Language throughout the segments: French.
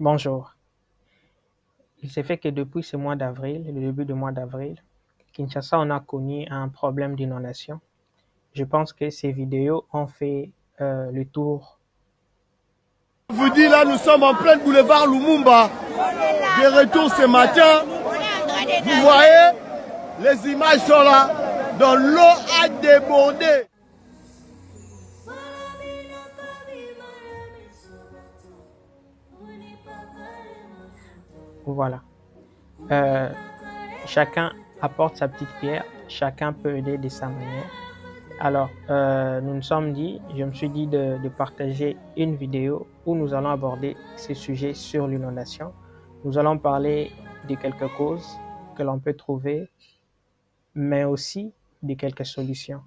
Bonjour. Il s'est fait que depuis ce mois d'avril, le début du mois d'avril, Kinshasa, on a connu un problème d'inondation. Je pense que ces vidéos ont fait le tour. Je vous dis là, nous sommes en plein boulevard Lumumba. De retour ce matin, vous voyez, les images sont là. Donc l'eau a débordé. Voilà. Chacun apporte sa petite pierre, chacun peut aider de sa manière. Alors, nous nous sommes dit, je me suis dit de partager une vidéo où nous allons aborder ces sujets sur l'inondation. Nous allons parler de quelques causes que l'on peut trouver, mais aussi de quelques solutions.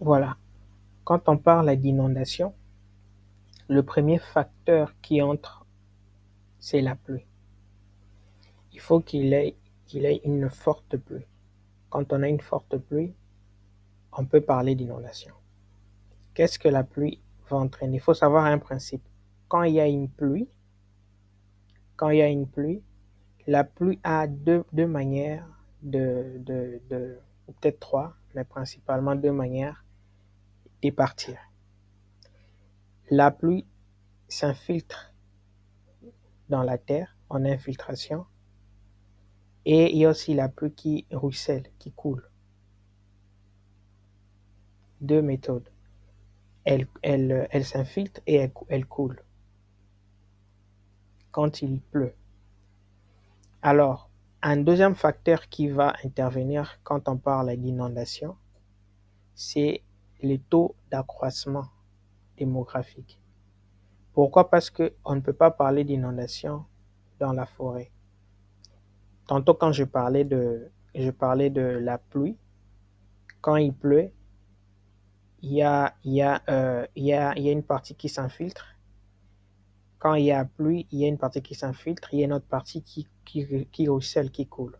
Voilà. Quand on parle d'inondation, le premier facteur qui entre, c'est la pluie. Il faut qu'il ait une forte pluie. Quand on a une forte pluie, on peut parler d'inondation. Qu'est-ce que la pluie va entraîner? Il faut savoir un principe. Quand il y a une pluie, quand il y a une pluie, la pluie a deux manières ou peut-être trois, mais principalement deux manières de partir. La pluie s'infiltre dans la terre en infiltration et il y a aussi la pluie qui ruisselle, qui coule. Deux méthodes. Elle s'infiltre et elle coule quand il pleut. Alors, un deuxième facteur qui va intervenir quand on parle d'inondation, c'est le taux d'accroissement démographique. Pourquoi? Parce qu'on ne peut pas parler d'inondation dans la forêt. Tantôt, quand je parlais de la pluie, quand il pleut, il y a une partie qui s'infiltre. Quand il y a pluie, il y a une partie qui s'infiltre, il y a une autre partie qui ruisselle, qui coule.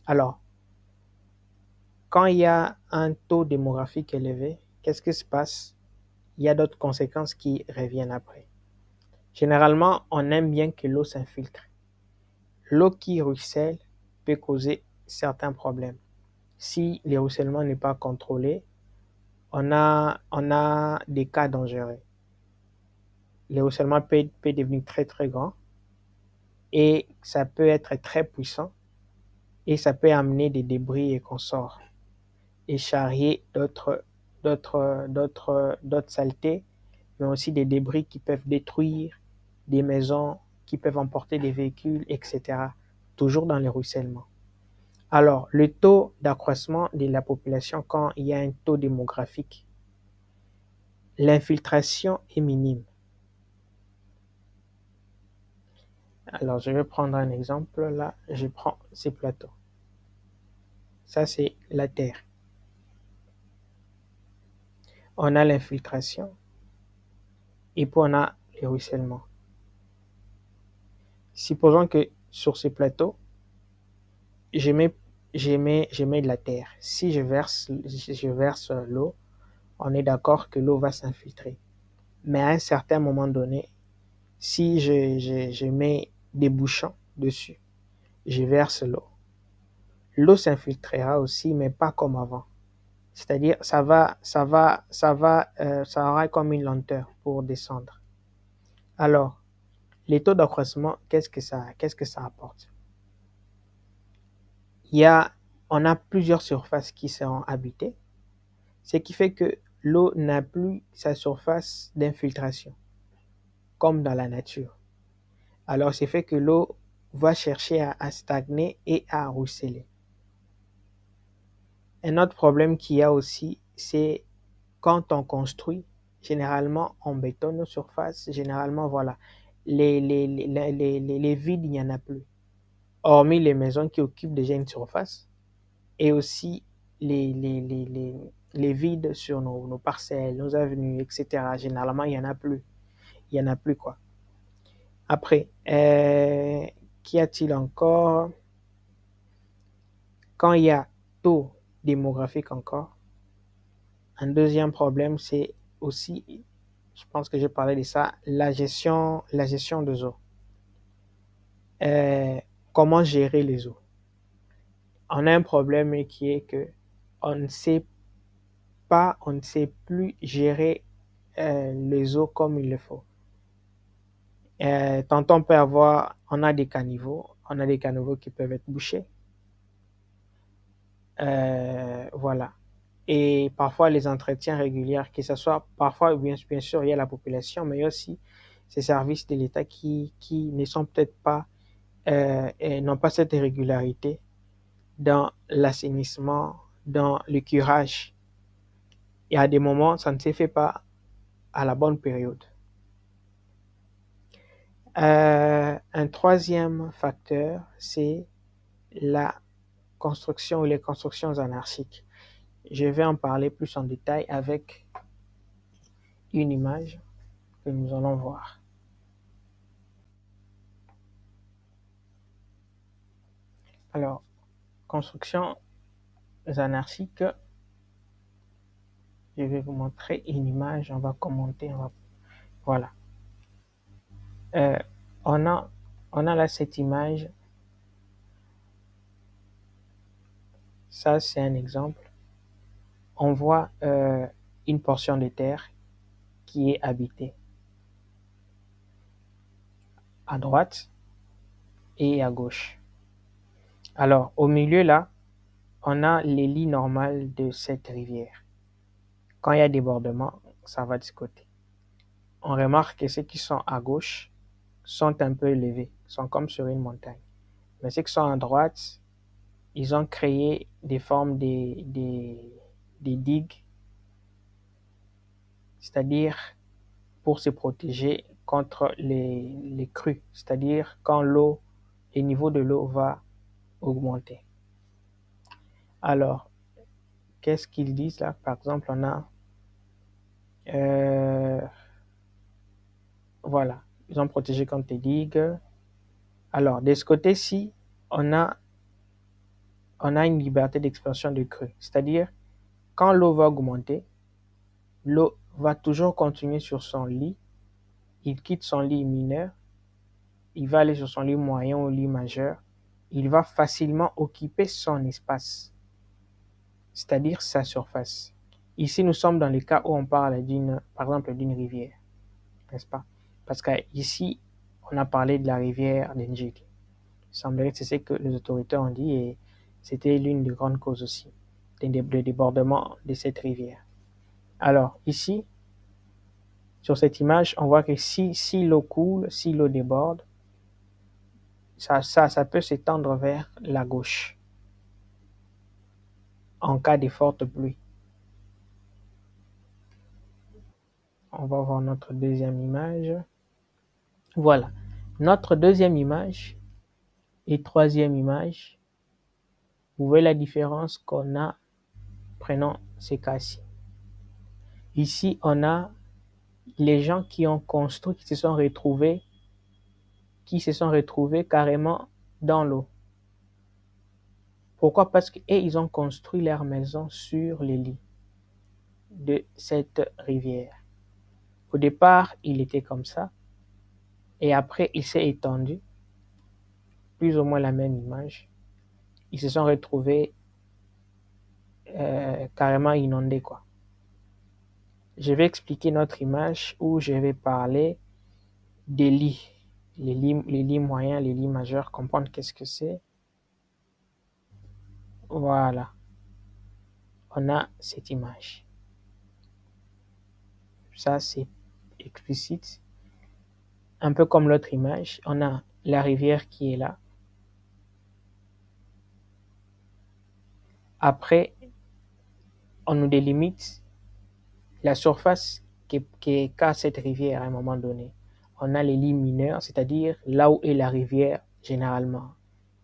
Alors, quand il y a un taux démographique élevé, qu'est-ce qui se passe? Il y a d'autres conséquences qui reviennent après. Généralement, on aime bien que l'eau s'infiltre. L'eau qui ruisselle peut causer certains problèmes. Si le ruissellement n'est pas contrôlé, on a des cas dangereux. Le ruissellement peut devenir très très grand et ça peut être très puissant et ça peut amener des débris et consorts et charrier d'autres saletés, mais aussi des débris qui peuvent détruire des maisons, qui peuvent emporter des véhicules, etc. Toujours dans le ruissellement. Alors, le taux d'accroissement de la population quand il y a un taux démographique, l'infiltration est minime. Alors, je vais prendre un exemple. Là, je prends ces plateaux. Ça, c'est la terre. On a l'infiltration et puis on a le ruissellement. Supposons que sur ce plateau, je mets de la terre. Si je verse l'eau, on est d'accord que l'eau va s'infiltrer. Mais à un certain moment donné, si je mets des bouchons dessus, je verse l'eau. L'eau s'infiltrera aussi, mais pas comme avant. C'est-à-dire, ça aura comme une lenteur pour descendre. Alors, les taux d'accroissement, qu'est-ce que ça apporte? On a plusieurs surfaces qui seront habitées, ce qui fait que l'eau n'a plus sa surface d'infiltration, comme dans la nature. Alors, c'est fait que l'eau va chercher à stagner et à ruisseler. Un autre problème qu'il y a aussi, c'est quand on construit, généralement on bétonne nos surfaces, généralement voilà, les vides, il n'y en a plus. Hormis les maisons qui occupent déjà une surface et aussi les vides sur nos parcelles, nos avenues, etc. Généralement, il n'y en a plus. Il n'y en a plus quoi. Après, qu'y a-t-il encore? Quand il y a taux démographique encore, un deuxième problème, c'est aussi, je pense que j'ai parlé de ça, la gestion des eaux. Comment gérer les eaux? On a un problème qui est que on ne sait plus gérer les eaux comme il le faut. Tantôt on a des caniveaux qui peuvent être bouchés. Voilà. Et parfois les entretiens réguliers, que ce soit parfois, bien sûr, il y a la population, mais il y a aussi ces services de l'État qui ne sont peut-être pas, et n'ont pas cette régularité dans l'assainissement, dans le curage. Et à des moments, ça ne se fait pas à la bonne période. Un troisième facteur, c'est la construction ou les constructions anarchiques. Je vais en parler plus en détail avec une image que nous allons voir. Alors, construction anarchique, je vais vous montrer une image, on va commenter, voilà. Euh, on a là cette image, ça c'est un exemple. On voit une portion de terre qui est habitée à droite et à gauche. Alors, au milieu là, on a les lits normales de cette rivière. Quand il y a débordement, ça va de ce côté. On remarque que ceux qui sont à gauche sont un peu élevés, sont comme sur une montagne. Mais ceux qui sont à droite, ils ont créé des formes des digues, c'est-à-dire pour se protéger contre les crues, c'est-à-dire quand le niveau de l'eau va augmenter. Alors, qu'est-ce qu'ils disent là? Par exemple, on a voilà, ils ont protégé contre les digues. Alors, de ce côté-ci, on a une liberté d'expansion de crue, c'est-à-dire quand l'eau va augmenter, l'eau va toujours continuer sur son lit, il quitte son lit mineur, il va aller sur son lit moyen ou lit majeur, il va facilement occuper son espace, c'est-à-dire sa surface. Ici, nous sommes dans le cas où on parle par exemple d'une rivière, n'est-ce pas? Parce qu'ici, on a parlé de la rivière d'Enjik. Il semblerait que c'est ce que les autorités ont dit et c'était l'une des grandes causes aussi des débordements de cette rivière. Alors, ici, sur cette image, on voit que si l'eau coule, si l'eau déborde, ça peut s'étendre vers la gauche en cas de forte pluie. On va voir notre deuxième image. Voilà. Notre deuxième image et troisième image Vous voyez la différence qu'on a, prenons ces cas-ci. Ici, on a les gens qui ont construit, qui se sont retrouvés carrément dans l'eau. Pourquoi? Parce qu'ils ont construit leur maison sur les lits de cette rivière. Au départ, il était comme ça, et après, il s'est étendu, plus ou moins la même image. Ils se sont retrouvés carrément inondés, quoi. Je vais expliquer notre image où je vais parler des lits, les lits moyens, les lits majeurs, comprendre qu'est-ce que c'est. Voilà, on a cette image. Ça, c'est explicite. Un peu comme l'autre image, on a la rivière qui est là. Après, on nous délimite la surface qu'a cette rivière à un moment donné. On a les lits mineurs, c'est-à-dire là où est la rivière généralement.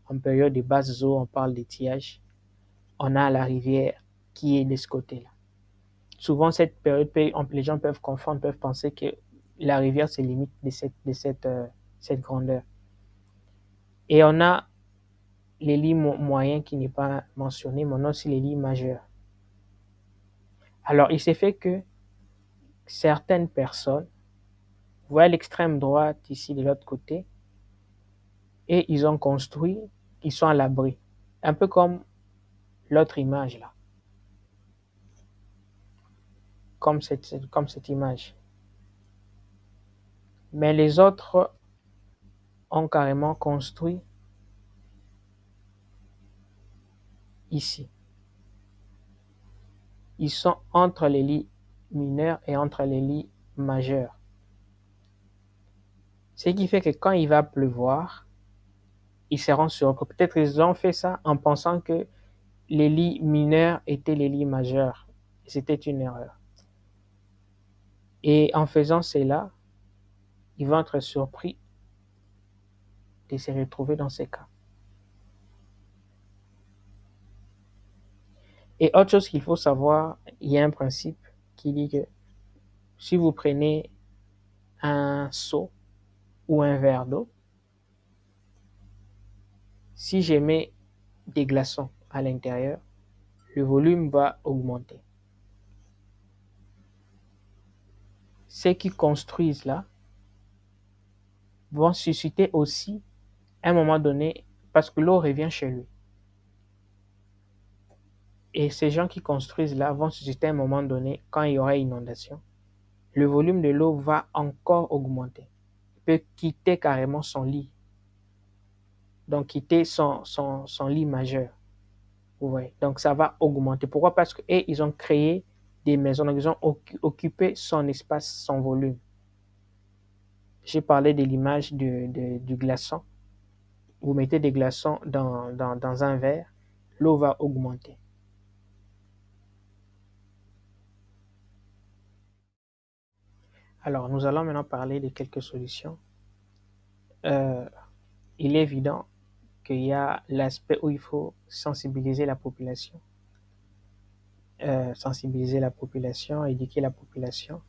En période de basses eaux, on parle d'étiage. On a la rivière qui est de ce côté-là. Souvent, cette période, les gens peuvent confondre, peuvent penser que la rivière se limite de cette grandeur. Et on a les lits moyens qui n'est pas mentionné, mais on a aussi les lits majeurs. Alors, il s'est fait que certaines personnes, vous voyez l'extrême droite ici de l'autre côté, et ils ont construit, ils sont à l'abri. Un peu comme l'autre image là, comme cette image. Mais les autres ont carrément construit ici. Ils sont entre les lits mineurs et entre les lits majeurs. Ce qui fait que quand il va pleuvoir, ils seront surpris. Peut-être qu'ils ont fait ça en pensant que les lits mineurs étaient les lits majeurs. C'était une erreur. Et en faisant cela, ils vont être surpris de se retrouver dans ces cas. Et autre chose qu'il faut savoir, il y a un principe qui dit que si vous prenez un seau ou un verre d'eau, si je mets des glaçons à l'intérieur, le volume va augmenter. Ceux qui construisent là vont susciter aussi, à un moment donné, parce que l'eau revient chez lui. Et ces gens qui construisent là vont susciter à un moment donné, quand il y aura inondation, le volume de l'eau va encore augmenter. Il peut quitter carrément son lit. Donc, quitter son lit majeur. Vous voyez? Donc, ça va augmenter. Pourquoi? Parce qu'ils ont créé des maisons. Donc, ils ont occupé son espace, son volume. J'ai parlé de l'image du glaçon. Vous mettez des glaçons dans un verre, l'eau va augmenter. Alors, nous allons maintenant parler de quelques solutions. Il est évident qu'il y a l'aspect où il faut sensibiliser la population. Éduquer la population,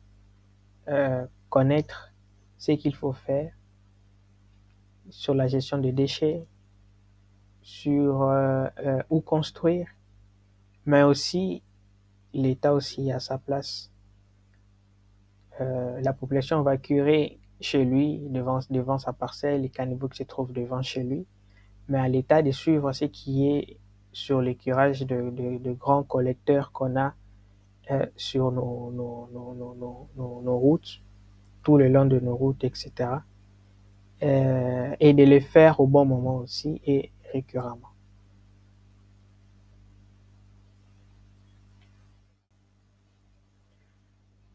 connaître ce qu'il faut faire sur la gestion des déchets, sur où construire, mais aussi l'État aussi a sa place. La population va curer chez lui, devant sa parcelle, les caniveaux qui se trouvent devant chez lui, mais à l'État de suivre ce qui est sur les curages de grands collecteurs qu'on a sur nos routes, tout le long de nos routes, etc. Et de les faire au bon moment aussi et récurremment.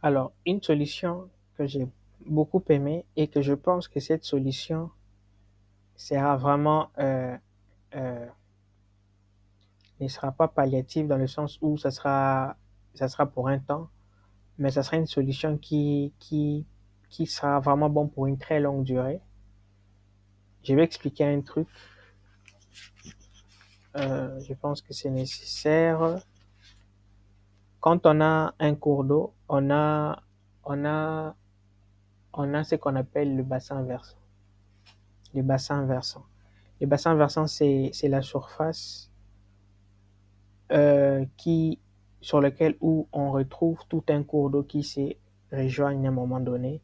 Alors, une solution que j'ai beaucoup aimée et que je pense que cette solution sera vraiment ne sera pas palliative dans le sens où ça sera pour un temps, mais ça sera une solution qui sera vraiment bon pour une très longue durée. Je vais expliquer un truc. je pense que c'est nécessaire. Quand on a un cours d'eau, on a ce qu'on appelle le bassin versant. Les bassins versants. Les bassins versants, c'est la surface sur lequel où on retrouve tout un cours d'eau qui se rejoignent à un moment donné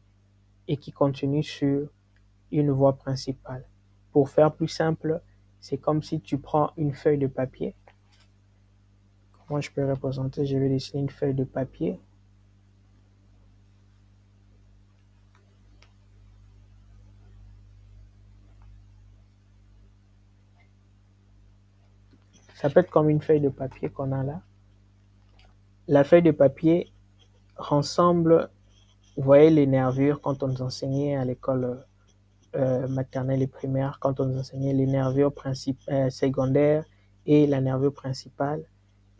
et qui continue sur une voie principale. Pour faire plus simple, c'est comme si tu prends une feuille de papier. Comment je peux représenter? Je vais dessiner une feuille de papier. Ça peut être comme une feuille de papier qu'on a là. La feuille de papier rassemble, vous voyez les nervures quand on nous enseignait à l'école maternelle et primaire, quand on nous enseignait les nervures secondaires et la nervure principale,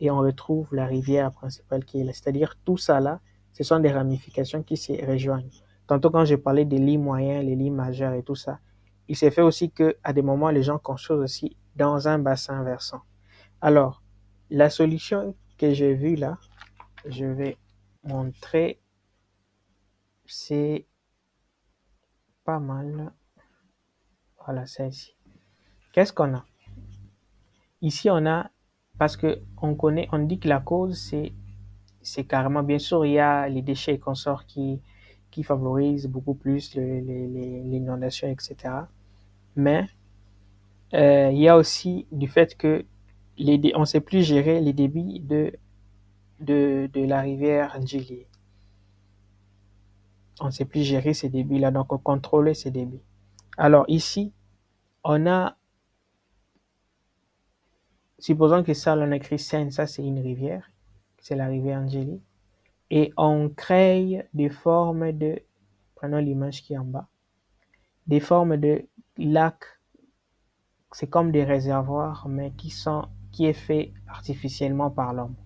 et on retrouve la rivière principale qui est là. C'est-à-dire tout ça là, ce sont des ramifications qui se rejoignent. Tantôt quand j'ai parlé des lits moyens, les lits majeurs et tout ça, il s'est fait aussi qu'à des moments, les gens construisent aussi dans un bassin versant. Alors, la solution que j'ai vue là, je vais montrer, c'est pas mal. Voilà, celle-ci. Qu'est-ce qu'on a? Ici, on a, parce on dit que la cause, c'est carrément, bien sûr, il y a les déchets et consorts qui favorisent beaucoup plus l'inondation, etc. Mais il y a aussi du fait que on ne sait plus gérer les débits de la rivière Ndjili. On ne sait plus gérer ces débits-là, donc on contrôle ces débits. Alors ici, on a, supposons que ça, on écrit Seine, ça c'est une rivière, c'est la rivière Ndjili, et on crée des formes de, prenons l'image qui est en bas, des formes de lacs, c'est comme des réservoirs, mais qui est fait artificiellement par l'homme.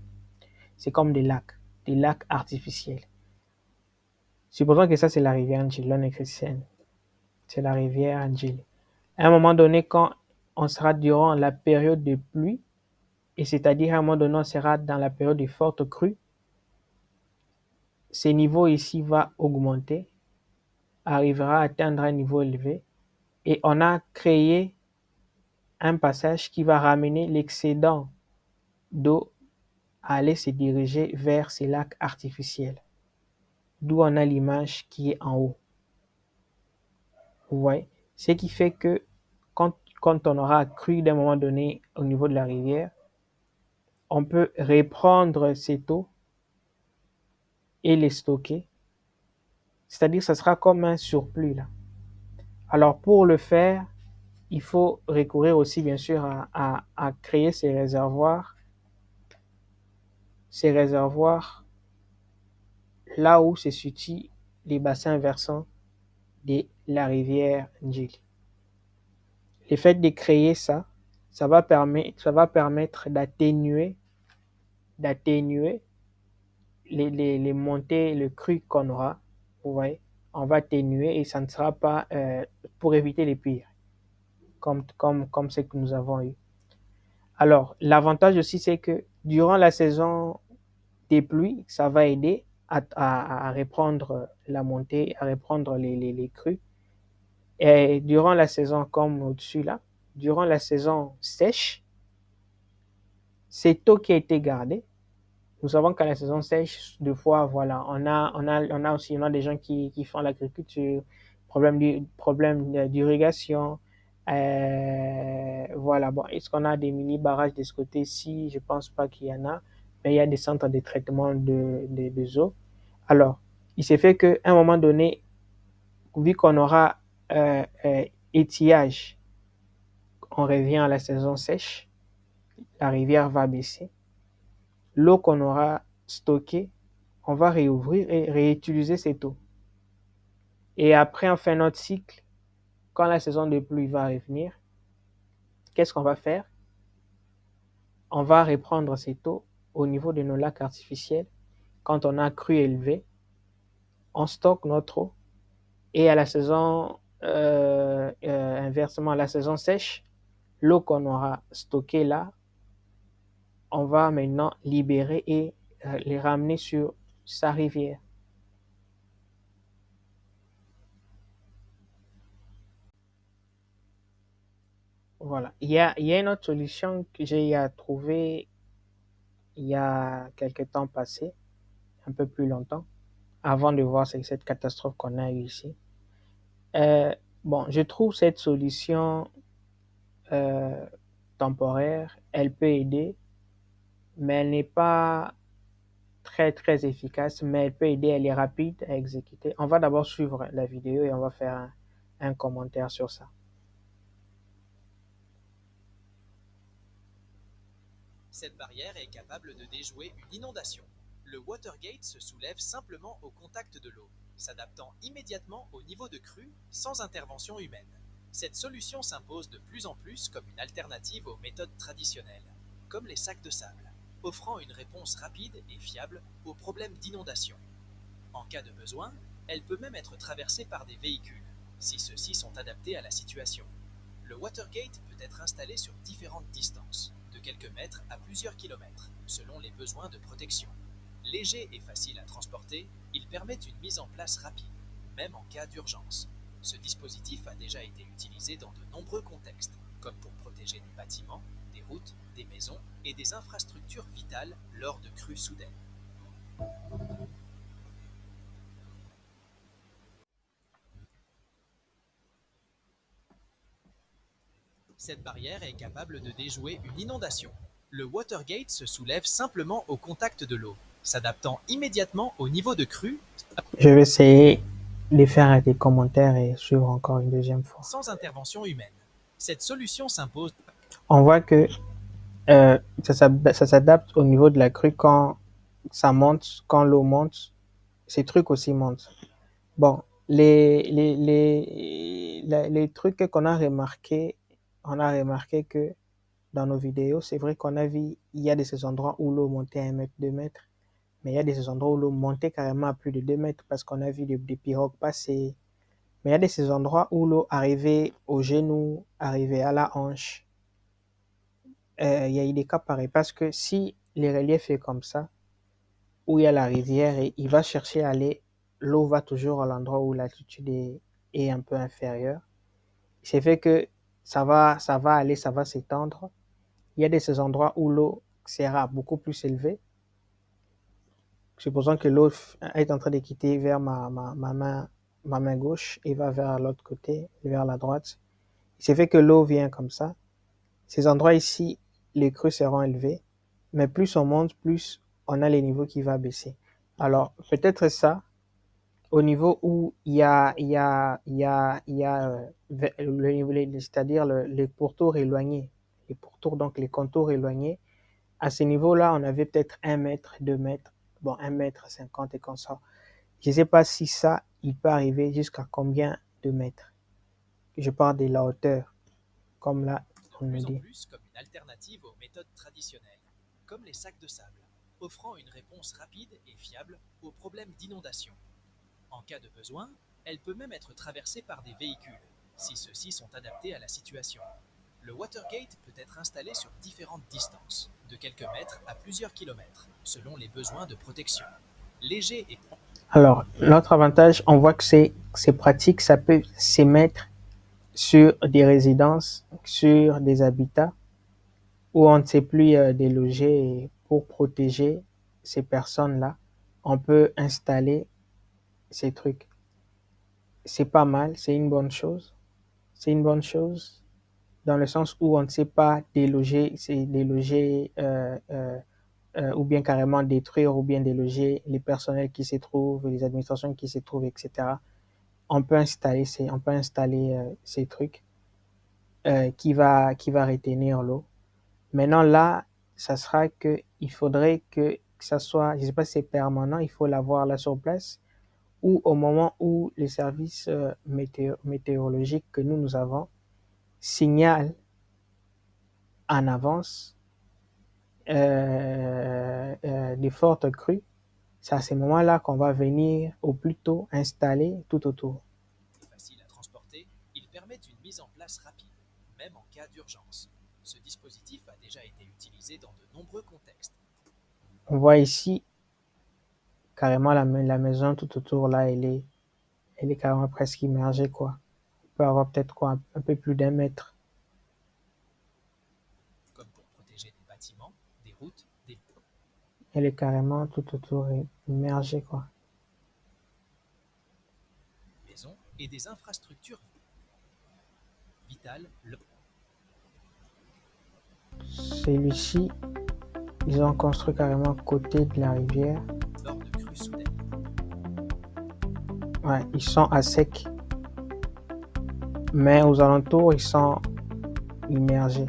C'est comme des lacs artificiels. Supposons que ça c'est la rivière Ndjili, on écrit Seine, c'est la rivière Ndjili. À un moment donné, quand on sera durant la période de pluie, et c'est-à-dire à un moment donné, on sera dans la période de forte crue, ces niveaux ici vont augmenter, arrivera à atteindre un niveau élevé, et on a créé un passage qui va ramener l'excédent d'eau à aller se diriger vers ces lacs artificiels, d'où on a l'image qui est en haut. Vous voyez? Ce qui fait que quand on aura crue d'un moment donné au niveau de la rivière, on peut reprendre cette eau et les stocker. C'est-à-dire que ça sera comme un surplus là. Alors pour le faire, il faut recourir aussi bien sûr à créer ces réservoirs là où se situent les bassins versants de la rivière Ndjili. Le fait de créer ça, ça va permettre d'atténuer les montées, le cru qu'on aura. Vous voyez, on va atténuer et ça ne sera pas pour éviter les pires, comme ce que nous avons eu. Alors, l'avantage aussi, c'est que durant la saison des pluies, ça va aider à reprendre la montée, à reprendre les crues. Et durant la saison, comme au-dessus là, durant la saison sèche, cette eau qui a été gardée, nous savons qu'à la saison sèche, deux fois, voilà, on a aussi des gens qui font l'agriculture, problème d'irrigation. Voilà, bon, est-ce qu'on a des mini-barrages de ce côté-ci? Je pense pas qu'il y en a, mais il y a des centres de traitement des eaux. Alors, il s'est fait qu'à un moment donné, vu qu'on aura étiage, on revient à la saison sèche, la rivière va baisser. L'eau qu'on aura stockée, on va réouvrir et réutiliser cette eau. Et après, on fait notre cycle. Quand la saison de pluie va revenir, qu'est-ce qu'on va faire? On va reprendre cette eau au niveau de nos lacs artificiels. Quand on a crue élevée, on stocke notre eau. Et à la saison, inversement, à la saison sèche, l'eau qu'on aura stockée là, on va maintenant libérer et les ramener sur sa rivière. Voilà. Il y a une autre solution que j'ai trouvée il y a quelques temps passé, un peu plus longtemps, avant de voir cette catastrophe qu'on a eue ici. Euh, bon, je trouve cette solution euh, temporaire, elle peut aider, mais elle n'est pas très très efficace, mais elle peut aider, elle est rapide à exécuter. On va d'abord suivre la vidéo et on va faire un commentaire sur ça. Cette barrière est capable de déjouer une inondation. Le Watergate se soulève simplement au contact de l'eau, s'adaptant immédiatement au niveau de crue sans intervention humaine. Cette solution s'impose de plus en plus comme une alternative aux méthodes traditionnelles, comme les sacs de sable, offrant une réponse rapide et fiable aux problèmes d'inondation. En cas de besoin, elle peut même être traversée par des véhicules, si ceux-ci sont adaptés à la situation. Le Watergate peut être installé sur différentes distances, de quelques mètres à plusieurs kilomètres, selon les besoins de protection. Léger et facile à transporter, il permet une mise en place rapide, même en cas d'urgence. Ce dispositif a déjà été utilisé dans de nombreux contextes, comme pour protéger des bâtiments, des routes, des maisons et des infrastructures vitales lors de crues soudaines. Cette barrière est capable de déjouer une inondation. Le Watergate se soulève simplement au contact de l'eau, s'adaptant immédiatement au niveau de crue Je vais essayer de faire des commentaires et suivre encore une deuxième fois. sans intervention humaine. Cette solution s'impose. On voit que ça s'adapte au niveau de la crue quand ça monte, quand l'eau monte, ces trucs aussi montent. Bon, les trucs qu'on a remarqué, on a remarqué que dans nos vidéos, c'est vrai qu'on a vu, il y a de ces endroits où l'eau montait à 1 mètre, 2 mètres, mais il y a de ces endroits où l'eau montait carrément à plus de 2 mètres parce qu'on a vu des pirogues passer. Mais il y a de ces endroits où l'eau arrivait aux genoux, arrivait à la hanche. Il y a eu des cas pareils parce que si les reliefs est comme ça, où il y a la rivière et il va chercher à aller, l'eau va toujours à l'endroit où l'altitude est un peu inférieure. C'est fait que ça va aller, ça va s'étendre. Il y a de ces endroits où l'eau sera beaucoup plus élevée. Supposons que l'eau est en train de quitter vers ma main gauche et va vers l'autre côté, vers la droite. C'est fait que l'eau vient comme ça. Ces endroits ici, les crues seront élevés, mais plus on monte, plus on a les niveaux qui vont baisser. Alors, peut-être ça, au niveau où le niveau, c'est-à-dire les pourtours éloignés, les pourtours, donc les contours éloignés, à ce niveau-là, on avait peut-être 1 mètre, 2 mètres, bon, 1 mètre 50 et comme ça. Je ne sais pas si ça, il peut arriver jusqu'à combien de mètres. Je parle de la hauteur, comme là, on De me plus en dit. plus comme une alternative aux méthodes traditionnelles, comme les sacs de sable, offrant une réponse rapide et fiable aux problèmes d'inondation. En cas de besoin, elle peut même être traversée par des véhicules, si ceux-ci sont adaptés à la situation. Le Watergate peut être installé sur différentes distances, de quelques mètres à plusieurs kilomètres, selon les besoins de protection. Léger et Alors, l'autre avantage, on voit que c'est pratique, ça peut s'émettre sur des résidences, sur des habitats où on ne sait plus déloger et pour protéger ces personnes-là, on peut installer ces trucs. C'est pas mal, c'est une bonne chose. C'est une bonne chose dans le sens où on ne sait pas déloger, c'est déloger ou bien carrément détruire ou bien déloger les personnels qui s'y trouvent, les administrations qui s'y trouvent, etc. On peut installer ces trucs qui va retenir l'eau. Maintenant là, ça sera que il faudrait que ça soit, je ne sais pas si c'est permanent, il faut l'avoir là sur place ou au moment où les services météorologiques que nous avons signalent en avance des fortes crues. C'est à ces moments-là qu'on va venir au plus tôt installer tout autour. facile à transporter, ils permettent une mise en place rapide, même en cas d'urgence. Ce dispositif a déjà été utilisé utilisé dans de nombreux contextes. On voit ici carrément la maison tout autour là, elle est carrément presque immergée quoi. On peut avoir peut-être quoi, un peu plus d'1 mètre. Comme pour protéger des bâtiments, des routes, des Elle est carrément tout autour immergée quoi. maisons et des infrastructures vitales. Celui-ci, ils ont construit carrément à côté de la rivière. Lors de crues soudaines. Ouais, ils sont à sec. Mais aux alentours, ils sont immergés.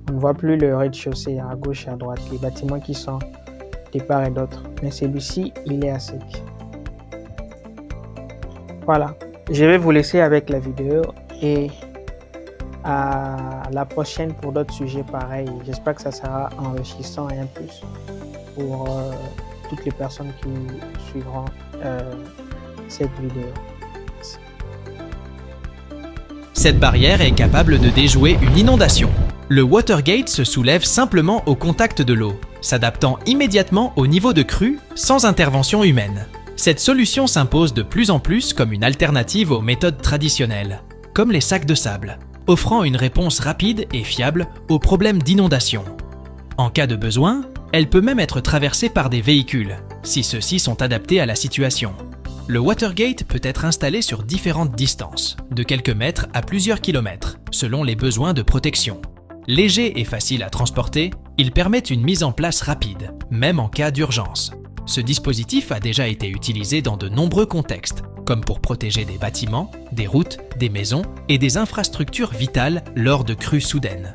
On ne voit plus le rez-de-chaussée à gauche et à droite, les bâtiments qui sont de part et d'autre. Mais celui-ci, il est à sec. Voilà. Je vais vous laisser avec la vidéo et à la prochaine pour d'autres sujets pareils. J'espère que ça sera enrichissant et un plus pour toutes les personnes qui suivront cette vidéo. Merci. Cette barrière est capable de déjouer une inondation. Le Watergate se soulève simplement au contact de l'eau, s'adaptant immédiatement au niveau de crue sans intervention humaine. Cette solution s'impose de plus en plus comme une alternative aux méthodes traditionnelles, comme les sacs de sable, offrant une réponse rapide et fiable aux problèmes d'inondation. En cas de besoin, elle peut même être traversée par des véhicules, si ceux-ci sont adaptés à la situation. Le Watergate peut être installé sur différentes distances, de quelques mètres à plusieurs kilomètres, selon les besoins de protection. Léger et facile à transporter, il permet une mise en place rapide, même en cas d'urgence. Ce dispositif a déjà été utilisé dans de nombreux contextes, comme pour protéger des bâtiments, des routes, des maisons et des infrastructures vitales lors de crues soudaines.